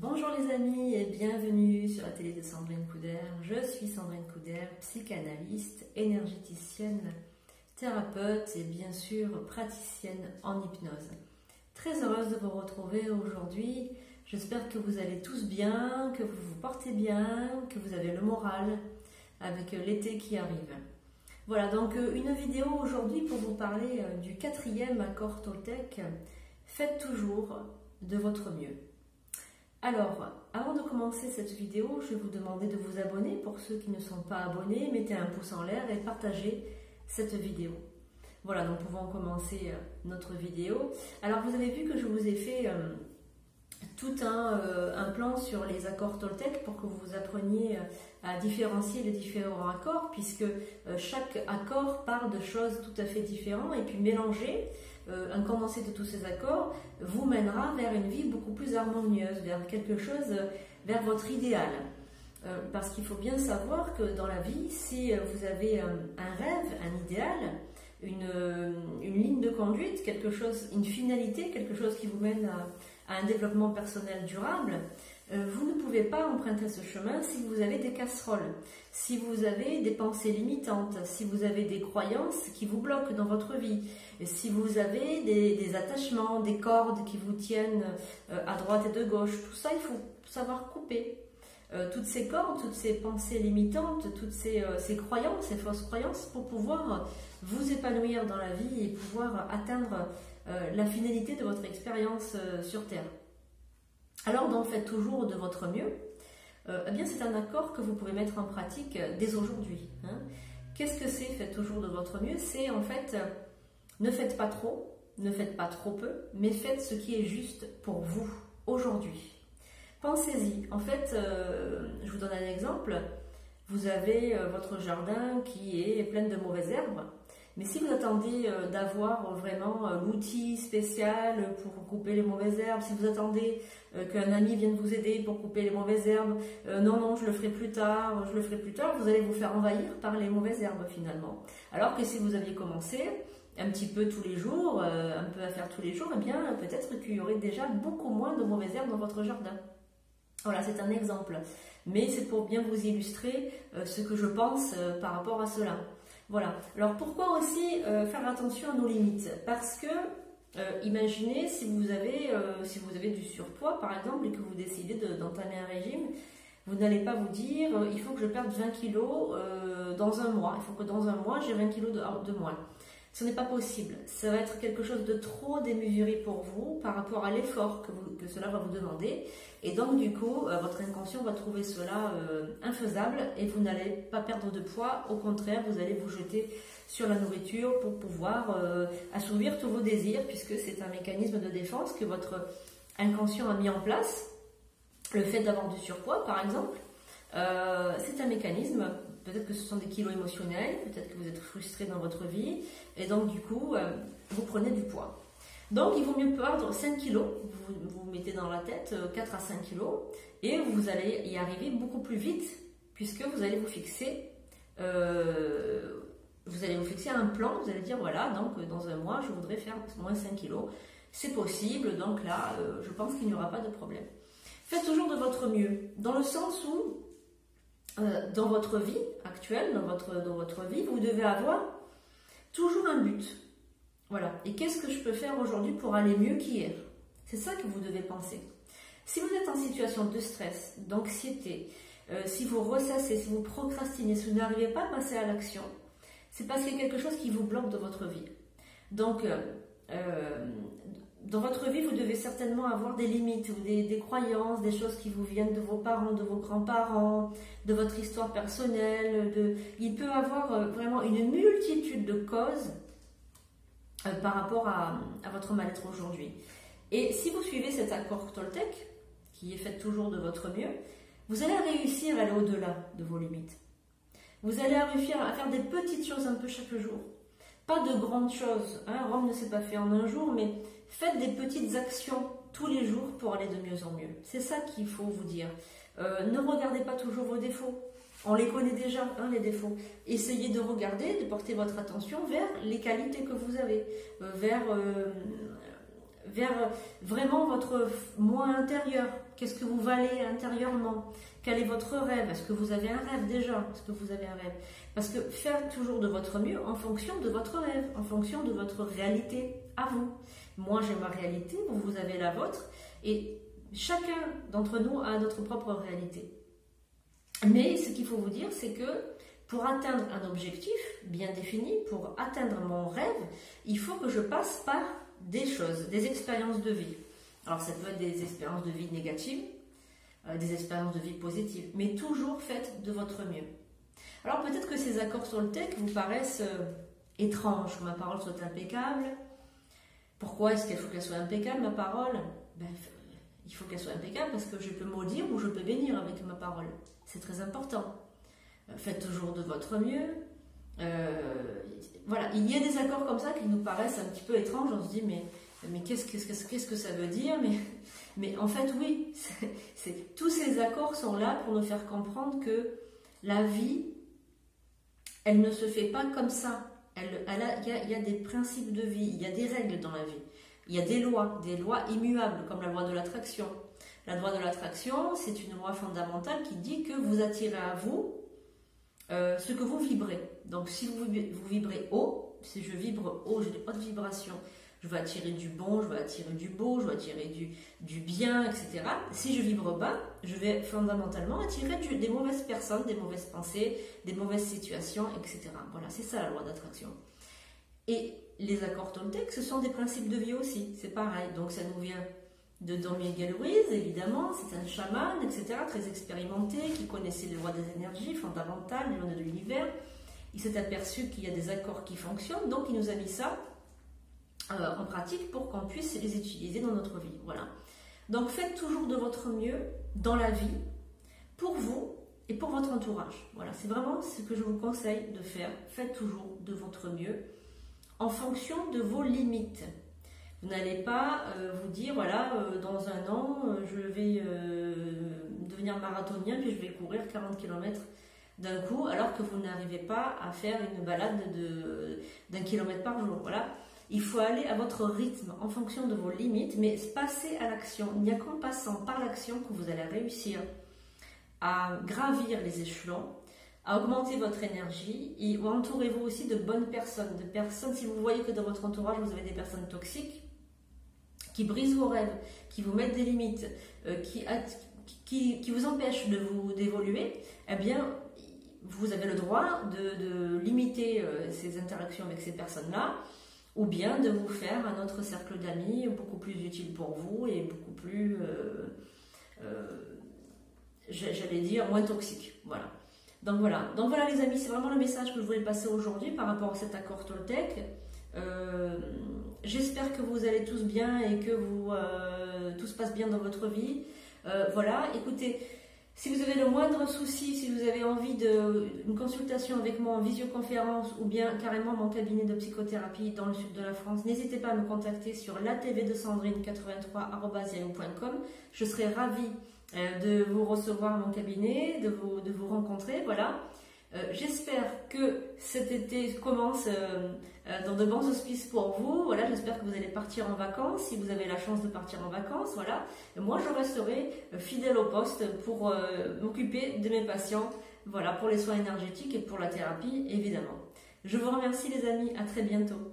Bonjour les amis et bienvenue sur la télé de Sandrine Couder. Je suis Sandrine Couder, psychanalyste, énergéticienne, thérapeute et bien sûr praticienne en hypnose. Très heureuse de vous retrouver aujourd'hui. J'espère que vous allez tous bien, que vous vous portez bien, que vous avez le moral avec l'été qui arrive. Voilà, donc une vidéo aujourd'hui pour vous parler du 4e accord Toltec. Faites toujours de votre mieux. Alors, avant de commencer cette vidéo, je vais vous demander de vous abonner. Pour ceux qui ne sont pas abonnés, mettez un pouce en l'air et partagez cette vidéo. Voilà, nous pouvons commencer notre vidéo. Alors, vous avez vu que je vous ai fait tout un plan sur les accords Toltec pour que vous appreniez à différencier les différents accords, puisque chaque accord parle de choses tout à fait différentes, et puis mélanger un condensé de tous ces accords vous mènera vers une vie beaucoup plus harmonieuse, vers quelque chose, vers votre idéal. Parce qu'il faut bien savoir que dans la vie, si vous avez un rêve, un idéal, une ligne de conduite, quelque chose, une finalité, quelque chose qui vous mène à un développement personnel durable, vous ne pouvez pas emprunter ce chemin si vous avez des casseroles, si vous avez des pensées limitantes, si vous avez des croyances qui vous bloquent dans votre vie, si vous avez des attachements, des cordes qui vous tiennent à droite et de gauche. Tout ça, il faut savoir couper. Toutes ces cordes, toutes ces pensées limitantes, toutes ces croyances, ces fausses croyances, pour pouvoir vous épanouir dans la vie et pouvoir atteindre la finalité de votre expérience sur Terre. Alors, donc, faites toujours de votre mieux. Eh bien, c'est un accord que vous pouvez mettre en pratique dès aujourd'hui. Hein. Qu'est-ce que c'est, faites toujours de votre mieux? C'est en fait, ne faites pas trop, ne faites pas trop peu, mais faites ce qui est juste pour vous, aujourd'hui. Pensez-y. En fait, je vous donne un exemple. Vous avez votre jardin qui est plein de mauvaises herbes. Mais si vous attendez d'avoir vraiment l'outil spécial pour couper les mauvaises herbes, si vous attendez qu'un ami vienne vous aider pour couper les mauvaises herbes, non, je le ferai plus tard, vous allez vous faire envahir par les mauvaises herbes finalement. Alors que si vous aviez commencé un petit peu tous les jours, un peu à faire tous les jours, eh bien peut-être qu'il y aurait déjà beaucoup moins de mauvaises herbes dans votre jardin. Voilà, c'est un exemple. Mais c'est pour bien vous illustrer ce que je pense par rapport à cela. Voilà. Alors pourquoi aussi faire attention à nos limites? Parce que imaginez si vous avez du surpoids par exemple et que vous décidez d'entamer un régime, vous n'allez pas vous dire il faut que je perde 20 kilos dans un mois. Il faut que dans un mois j'ai 20 kilos de moins. Ce n'est pas possible. Ça va être quelque chose de trop démesuré pour vous par rapport à l'effort que cela va vous demander. Et donc, du coup, votre inconscient va trouver cela infaisable et vous n'allez pas perdre de poids. Au contraire, vous allez vous jeter sur la nourriture pour pouvoir assouvir tous vos désirs, puisque c'est un mécanisme de défense que votre inconscient a mis en place. Le fait d'avoir du surpoids, par exemple, c'est un mécanisme. Peut-être que ce sont des kilos émotionnels, peut-être que vous êtes frustré dans votre vie, et donc du coup, vous prenez du poids. Donc il vaut mieux perdre 5 kilos, vous mettez dans la tête 4 à 5 kilos, et vous allez y arriver beaucoup plus vite, puisque vous allez vous fixer un plan, vous allez dire voilà, donc dans un mois, je voudrais faire moins 5 kilos. C'est possible, donc là, je pense qu'il n'y aura pas de problème. Faites toujours de votre mieux, dans le sens où dans votre vie actuelle, dans votre vie, vous devez avoir toujours un but. Voilà. Et qu'est-ce que je peux faire aujourd'hui pour aller mieux qu'hier? C'est ça que vous devez penser. Si vous êtes en situation de stress, d'anxiété, si vous ressassez, si vous procrastinez, si vous n'arrivez pas à passer à l'action, c'est parce qu'il y a quelque chose qui vous bloque dans votre vie. Donc, dans votre vie, vous devez certainement avoir des limites ou des croyances, des choses qui vous viennent de vos parents, de vos grands-parents, de votre histoire personnelle. Il peut y avoir vraiment une multitude de causes par rapport à votre mal-être aujourd'hui. Et si vous suivez cet accord Toltec, qui est fait toujours de votre mieux, vous allez réussir à aller au-delà de vos limites. Vous allez réussir à faire des petites choses un peu chaque jour. Pas de grandes choses. Hein. Rome ne s'est pas fait en un jour, mais faites des petites actions tous les jours pour aller de mieux en mieux. C'est ça qu'il faut vous dire. Ne regardez pas toujours vos défauts. On les connaît déjà, hein, les défauts. Essayez de regarder, de porter votre attention vers les qualités que vous avez, vers vers vraiment votre moi intérieur. Qu'est-ce que vous valez intérieurement? Quel est votre rêve? Est-ce que vous avez un rêve déjà? Est-ce que vous avez un rêve? Parce que faire toujours de votre mieux en fonction de votre rêve, en fonction de votre réalité à vous. Moi, j'ai ma réalité, vous avez la vôtre, et chacun d'entre nous a notre propre réalité. Mais ce qu'il faut vous dire, c'est que pour atteindre un objectif bien défini, pour atteindre mon rêve, il faut que je passe par des choses, des expériences de vie. Alors ça peut être des expériences de vie négatives, des expériences de vie positives, mais toujours faites de votre mieux. Alors peut-être que ces accords Toltec vous paraissent étranges, que ma parole soit impeccable. Pourquoi est-ce qu'il faut qu'elle soit impeccable, ma parole? Il faut qu'elle soit impeccable parce que je peux maudire ou je peux bénir avec ma parole. C'est très important. Faites toujours de votre mieux. Voilà, il y a des accords comme ça qui nous paraissent un petit peu étranges. On se dit, mais qu'est-ce que ça veut dire? Mais en fait, oui, tous ces accords sont là pour nous faire comprendre que la vie, elle ne se fait pas comme ça. Il y a des principes de vie, il y a des règles dans la vie. Il y a des lois immuables, comme la loi de l'attraction. La loi de l'attraction, c'est une loi fondamentale qui dit que vous attirez à vous ce que vous vibrez. Donc, si vous vibrez haut, si je vibre haut, j'ai des hautes vibrations, je vais attirer du bon, je vais attirer du beau, je vais attirer du bien, etc. Si je vibre bas, je vais fondamentalement attirer des mauvaises personnes, des mauvaises pensées, des mauvaises situations, etc. Voilà, c'est ça la loi d'attraction. Et les accords Toltec, ce sont des principes de vie aussi, c'est pareil. Donc ça nous vient de Don Miguel Ruiz, évidemment, c'est un chaman, etc., très expérimenté, qui connaissait les lois des énergies fondamentales, les lois de l'univers. Il s'est aperçu qu'il y a des accords qui fonctionnent, donc il nous a mis ça en pratique pour qu'on puisse les utiliser dans notre vie. Voilà. Donc faites toujours de votre mieux dans la vie, pour vous et pour votre entourage. Voilà, c'est vraiment ce que je vous conseille de faire. Faites toujours de votre mieux en fonction de vos limites. Vous n'allez pas vous dire, voilà, dans un an, je vais devenir marathonien, puis je vais courir 40 km d'un coup, alors que vous n'arrivez pas à faire une balade d'1 km par jour. Voilà. Il faut aller à votre rythme, en fonction de vos limites, mais passer à l'action. Il n'y a qu'en passant par l'action que vous allez réussir à gravir les échelons, à augmenter votre énergie, et entourez-vous aussi de bonnes personnes, si vous voyez que dans votre entourage, vous avez des personnes toxiques, qui brisent vos rêves, qui vous mettent des limites, qui vous empêchent d'évoluer, eh bien, vous avez le droit de limiter ces interactions avec ces personnes-là, ou bien de vous faire un autre cercle d'amis beaucoup plus utile pour vous et beaucoup plus, j'allais dire, moins toxique. Voilà. Donc voilà les amis, c'est vraiment le message que je voulais passer aujourd'hui par rapport à cet accord Toltec. J'espère que vous allez tous bien et que tout se passe bien dans votre vie. Voilà, écoutez, si vous avez le moindre souci, si vous avez envie d'une consultation avec moi en visioconférence ou bien carrément mon cabinet de psychothérapie dans le sud de la France, n'hésitez pas à me contacter sur latv2sandrine83@yahoo.com. Je serai ravie de vous recevoir à mon cabinet, de vous rencontrer. Voilà. J'espère que cet été commence dans de bons auspices pour vous. Voilà, j'espère que vous allez partir en vacances, si vous avez la chance de partir en vacances. Voilà. Et moi, je resterai fidèle au poste pour m'occuper de mes patients, voilà, pour les soins énergétiques et pour la thérapie, évidemment. Je vous remercie les amis, à très bientôt.